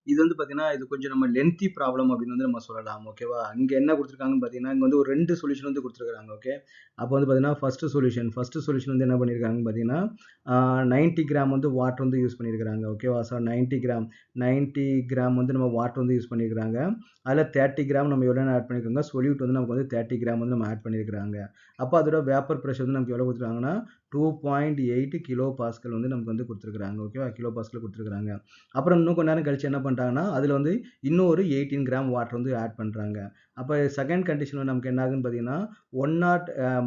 இது வந்து பார்த்தீங்கன்னா, இது கொஞ்சம் நம்ம லென்த்தி ப்ராப்ளம் அப்படின்னு வந்து நம்ம சொல்லலாம். ஓகேவா? இங்க என்ன குடுத்துருக்காங்கன்னு பார்த்தீங்கன்னா, இங்க வந்து ஒரு 2 சொல்யூஷன் வந்து குடுத்துருக்காங்க. ஓகே. அப்போ வந்து பார்த்தீங்கன்னா, ஃபர்ஸ்ட் சொல்யூஷன் வந்து என்ன பண்ணியிருக்காங்கன்னு பார்த்தீங்கன்னா, 90 கிராம் வந்து வாட்டர் வந்து யூஸ் பண்ணியிருக்காங்க. ஓகேவா? ஸோ 90 கிராம் வந்து நம்ம வாட்டர் வந்து யூஸ் பண்ணியிருக்காங்க. அதில 30 கிராம் நம்ம எவ்வளோ ஆட் பண்ணியிருக்கோங்க, சொல்யூட் வந்து நமக்கு வந்து 30 கிராம் வந்து நம்ம ஆட் பண்ணியிருக்காங்க. அப்போ அதோட வேப்பர் பிரஷர் வந்து நமக்கு எவ்வளோ குடுத்துருக்காங்கன்னா, 2.8 கிலோ பாஸ்கல் வந்து நமக்கு வந்து குடுத்துருக்காங்க. ஓகேவா? கிலோ பாஸ்கல் குடுத்துருக்காங்க. அப்புறம் இன்னும் கொஞ்ச நேரம் கழிச்சு என்ன பண்ணிட்டாங்கன்னா, அதில வந்து இன்னும் ஒரு 18 கிராம் வாட்டர் வந்து ஆட் பண்றாங்க. அப்ப செகண்ட் கண்டிஷன் வந்து நமக்கு என்ன ஆகுதுன்னு பார்த்தீங்கன்னா,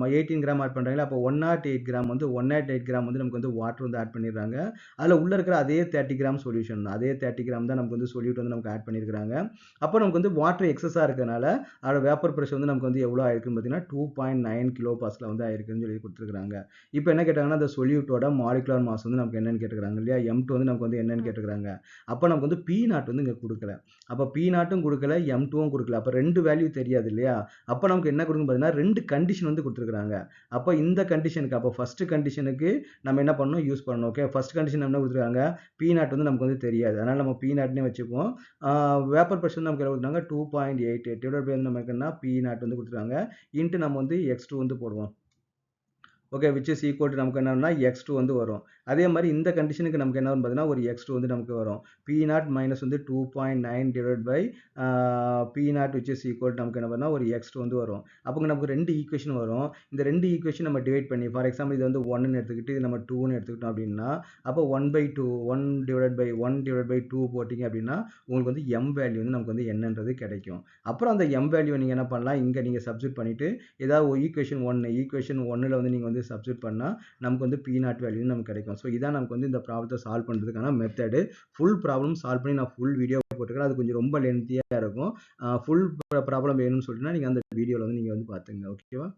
18 கிராம் ஆட் பண்றாங்கல்ல, அப்போ 108 கிராம் வந்து 108 கிராம் வந்து நமக்கு வந்து வாட்டர் வந்து ஆட் பண்ணிடுறாங்க. அதில உள்ள இருக்கிற அதே 30 கிராம் சொல்யூஷன் தான். அதே 30 கிராம் தான் நமக்கு வந்து சொல்யூட் வந்து நமக்கு ஆட் பண்ணியிருக்காங்க. அப்போ நமக்கு வந்து வாட்டர் எக்ஸஸா இருக்கனால, அதோட வேப்பர் பிரஷர் வந்து நமக்கு வந்து எவ்வளோ ஆயிருக்குன்னு பார்த்தீங்கன்னா, 2.9 கிலோ பாஸ்கல் வந்து ஆயிருக்குன்னு சொல்லி குடுத்துருக்காங்க. இப்ப என்ன கேட்டாங்கன்னா, அந்த சொல்யூட்டோட மாலிகுலர் மாஸ் வந்து நமக்கு என்னன்னு கேட்டுருக்காங்க இல்லையா? M2 வந்து நமக்கு வந்து என்னன்னு கேட்டுருக்காங்க. அப்ப நமக்கு வந்து P நாட் வந்து இங்க குடுக்கல. அப்ப P நாட்டும் குடுக்கல, M2ம் குடுக்கல. அப்ப 2 வேல்யூ தெரியாது இல்லையா? அப்ப நமக்கு என்ன குடுக்குன்னு பார்த்தீங்கன்னா, 2 கண்டிஷன் வந்து குடுத்துருக்காங்க. அப்ப இந்த கண்டிஷனுக்கு அப்ப ஃபர்ஸ்ட் கண்டிஷனுக்கு நம்ம என்ன பண்ணணும்? யூஸ் பண்ணணும். ஓகே. ஃபர்ஸ்ட் கண்டிஷன் என்ன குடுத்துருக்காங்க? P நாட் வந்து நமக்கு வந்து தெரியாது. அதனால நம்ம P நாட்னே வச்சுக்குவோம். வேப்பர் பிரஷர் நமக்கு எவ்வளவு குடுத்தாங்க? 2.88 டிவைடட் பை நமக்கு என்ன P நாட் வந்து குடுத்துருக்காங்க. இன்டு நம்ம வந்து X2 வந்து போடுவோம். Okay which is equal to நமக்கு என்னன்னா எக்ஸ் டூ வந்து வரும். அதே மாதிரி இந்த கண்டிஷனுக்கு நமக்கு என்ன வரும் பார்த்தீங்கன்னா ஒரு எக்ஸ் டூ வந்து நமக்கு வரும். பி நாட் மைனஸ் வந்து 2.9 divide by P naught which is equal நமக்கு என்ன பண்ணால் ஒரு எக்ஸ் டூ வந்து வரும். அப்போ நமக்கு ரெண்டு ஈக்குவேஷன் வரும். இந்த ரெண்டு ஈக்குவேஷன் நம்ம டிவைட் பண்ணி ஃபார் எக்ஸாம்பிள் இது வந்து ஒன்னு எடுத்துக்கிட்டு இது நம்ம டூன்னு எடுத்துக்கிட்டோம் அப்படின்னா அப்போ 1/2 1 டிவைட் பை 2 போட்டிங்க அப்படின்னா உங்களுக்கு வந்து எம் வேல்யூ வந்து நமக்கு வந்து என்னன்றது கிடைக்கும். அப்புறம் அந்த எம் வேல்யூ நீங்கள் என்ன பண்ணலாம் இங்கே நீங்கள் சப்ஸ்டிட் பண்ணிவிட்டு ஏதாவது ஒரு ஈக்குவேஷன் ஒன்னில் வந்து நீங்கள் வந்து சப்ஸ்டிட் பண்ணால் நமக்கு வந்து பி நாட் வேல்யூ நமக்கு கிடைக்கும். ஸோ இதான் நமக்கு வந்து இந்த ப்ராப்ளத்தை சால்வ் பண்ணுறதுக்கான மெத்தடு. ஃபுல் ப்ராப்ளம் சால்வ் பண்ணி நான் ஃபுல் வீடியோ போட்டிருக்கேன். அது கொஞ்சம் ரொம்ப லென்த்தியாக இருக்கும். ஃபுல் ப்ராப்ளம் வேணும்னு சொல்லிட்டுனா நீங்கள் அந்த வீடியோவில் வந்து நீங்கள் வந்து பார்த்துங்க. ஓகேவா?